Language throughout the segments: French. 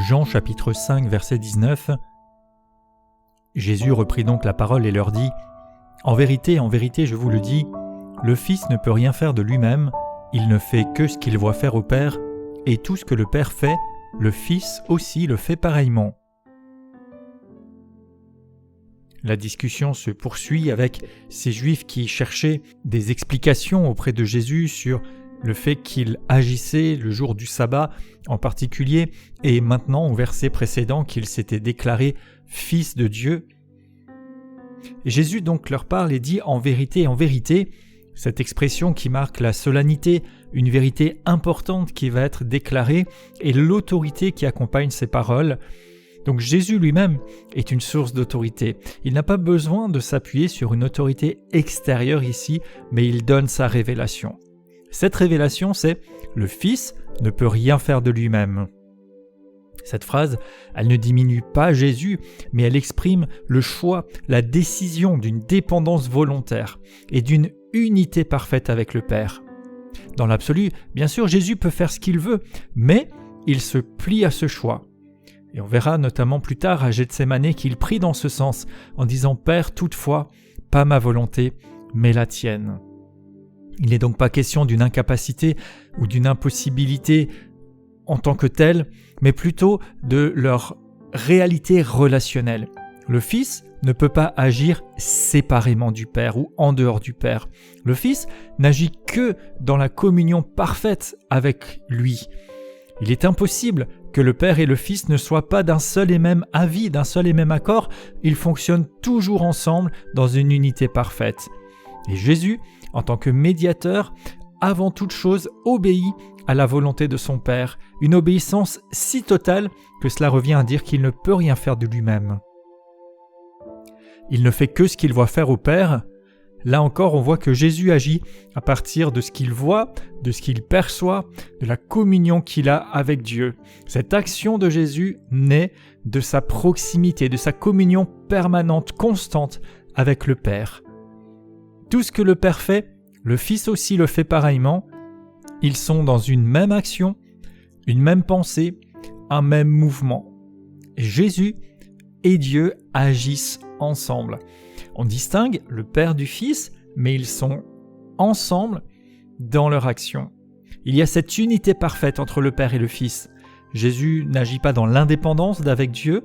Jean chapitre 5 verset 19. Jésus reprit donc la parole et leur dit : en vérité, je vous le dis, le Fils ne peut rien faire de lui-même, il ne fait que ce qu'il voit faire au Père, et tout ce que le Père fait, le Fils aussi le fait pareillement. La discussion se poursuit avec ces Juifs qui cherchaient des explications auprès de Jésus sur le fait qu'il agissait le jour du sabbat en particulier, et maintenant au verset précédent qu'il s'était déclaré Fils de Dieu. Et Jésus donc leur parle et dit : en vérité, cette expression qui marque la solennité, une vérité importante qui va être déclarée, et l'autorité qui accompagne ces paroles. Donc Jésus lui-même est une source d'autorité. Il n'a pas besoin de s'appuyer sur une autorité extérieure ici, mais il donne sa révélation. Cette révélation, c'est « le Fils ne peut rien faire de lui-même ». Cette phrase, elle ne diminue pas Jésus, mais elle exprime le choix, la décision d'une dépendance volontaire et d'une unité parfaite avec le Père. Dans l'absolu, bien sûr, Jésus peut faire ce qu'il veut, mais il se plie à ce choix. Et on verra notamment plus tard à Gethsémani qu'il prie dans ce sens, en disant « Père, toutefois, pas ma volonté, mais la tienne ». Il n'est donc pas question d'une incapacité ou d'une impossibilité en tant que telle, mais plutôt de leur réalité relationnelle. Le Fils ne peut pas agir séparément du Père ou en dehors du Père. Le Fils n'agit que dans la communion parfaite avec lui. Il est impossible que le Père et le Fils ne soient pas d'un seul et même avis, d'un seul et même accord. Ils fonctionnent toujours ensemble dans une unité parfaite. Et Jésus, en tant que médiateur, avant toute chose, obéit à la volonté de son Père, une obéissance si totale que cela revient à dire qu'il ne peut rien faire de lui-même. Il ne fait que ce qu'il voit faire au Père. Là encore, on voit que Jésus agit à partir de ce qu'il voit, de ce qu'il perçoit, de la communion qu'il a avec Dieu. Cette action de Jésus naît de sa proximité, de sa communion permanente, constante avec le Père. Tout ce que le Père fait, le Fils aussi le fait pareillement. Ils sont dans une même action, une même pensée, un même mouvement. Jésus et Dieu agissent ensemble. On distingue le Père du Fils, mais ils sont ensemble dans leur action. Il y a cette unité parfaite entre le Père et le Fils. Jésus n'agit pas dans l'indépendance d'avec Dieu,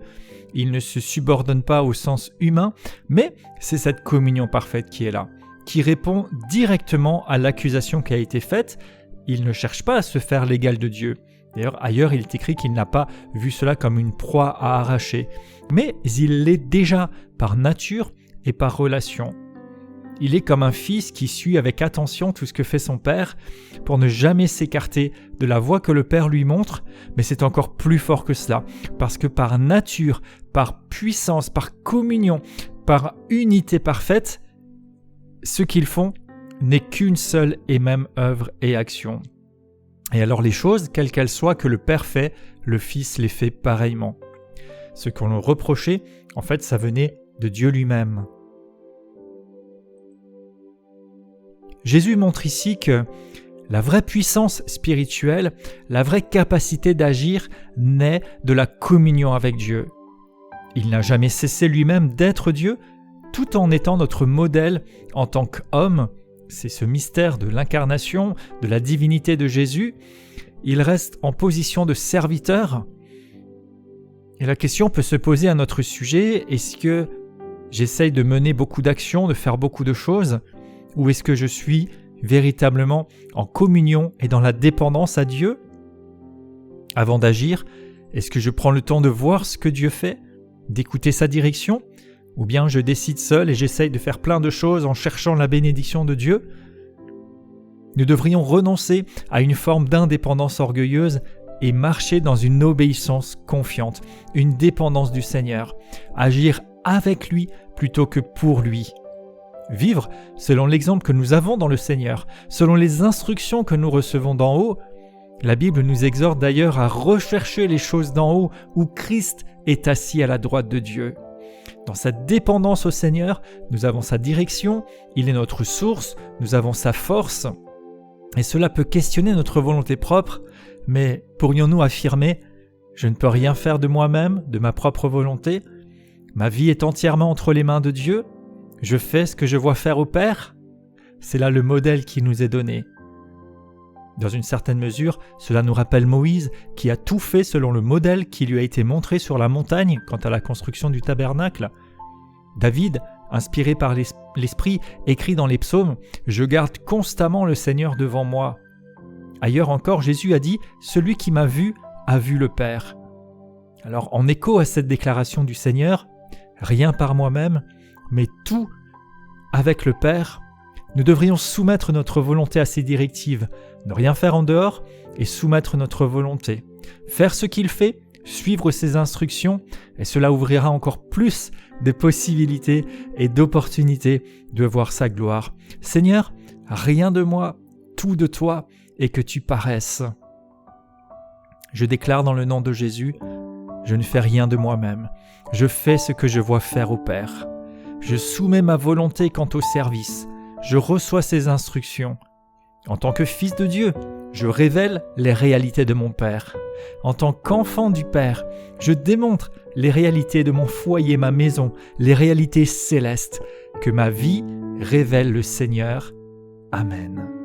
il ne se subordonne pas au sens humain, mais c'est cette communion parfaite qui est là, qui répond directement à l'accusation qui a été faite. Il ne cherche pas à se faire l'égal de Dieu. D'ailleurs, ailleurs, il est écrit qu'il n'a pas vu cela comme une proie à arracher, mais il l'est déjà par nature et par relation. Il est comme un fils qui suit avec attention tout ce que fait son père pour ne jamais s'écarter de la voie que le père lui montre, mais c'est encore plus fort que cela, parce que par nature, par puissance, par communion, par unité parfaite, ce qu'ils font n'est qu'une seule et même œuvre et action. Et alors les choses, quelles qu'elles soient, que le Père fait, le Fils les fait pareillement. Ce qu'on leur reprochait, en fait, ça venait de Dieu lui-même. Jésus montre ici que la vraie puissance spirituelle, la vraie capacité d'agir naît de la communion avec Dieu. Il n'a jamais cessé lui-même d'être Dieu, tout en étant notre modèle en tant qu'homme. C'est ce mystère de l'incarnation, de la divinité de Jésus. Il reste en position de serviteur. Et la question peut se poser à notre sujet, est-ce que j'essaye de mener beaucoup d'actions, de faire beaucoup de choses, ou est-ce que je suis véritablement en communion et dans la dépendance à Dieu ? Avant d'agir, est-ce que je prends le temps de voir ce que Dieu fait, d'écouter sa direction ? Ou bien je décide seul et j'essaye de faire plein de choses en cherchant la bénédiction de Dieu ? Nous devrions renoncer à une forme d'indépendance orgueilleuse et marcher dans une obéissance confiante, une dépendance du Seigneur, agir avec lui plutôt que pour lui. Vivre selon l'exemple que nous avons dans le Seigneur, selon les instructions que nous recevons d'en haut. La Bible nous exhorte d'ailleurs à rechercher les choses d'en haut où Christ est assis à la droite de Dieu. Dans cette dépendance au Seigneur, nous avons sa direction, il est notre source, nous avons sa force. Et cela peut questionner notre volonté propre, mais pourrions-nous affirmer « Je ne peux rien faire de moi-même, de ma propre volonté. Ma vie est entièrement entre les mains de Dieu. Je fais ce que je vois faire au Père. C'est là le modèle qui nous est donné. Dans une certaine mesure, cela nous rappelle Moïse qui a tout fait selon le modèle qui lui a été montré sur la montagne quant à la construction du tabernacle. David, inspiré par l'Esprit, écrit dans les psaumes « Je garde constamment le Seigneur devant moi ». Ailleurs encore, Jésus a dit « Celui qui m'a vu a vu le Père ». Alors, en écho à cette déclaration du Seigneur, rien par moi-même, mais tout avec le Père, nous devrions soumettre notre volonté à ses directives, ne rien faire en dehors et soumettre notre volonté. Faire ce qu'il fait, suivre ses instructions, et cela ouvrira encore plus de possibilités et d'opportunités de voir sa gloire. Seigneur, rien de moi, tout de toi, et que tu paraisses. Je déclare dans le nom de Jésus, je ne fais rien de moi-même. Je fais ce que je vois faire au Père. Je soumets ma volonté quant au service. Je reçois ses instructions. En tant que fils de Dieu, je révèle les réalités de mon Père. En tant qu'enfant du Père, je démontre les réalités de mon foyer, ma maison, les réalités célestes. Que ma vie révèle le Seigneur. Amen.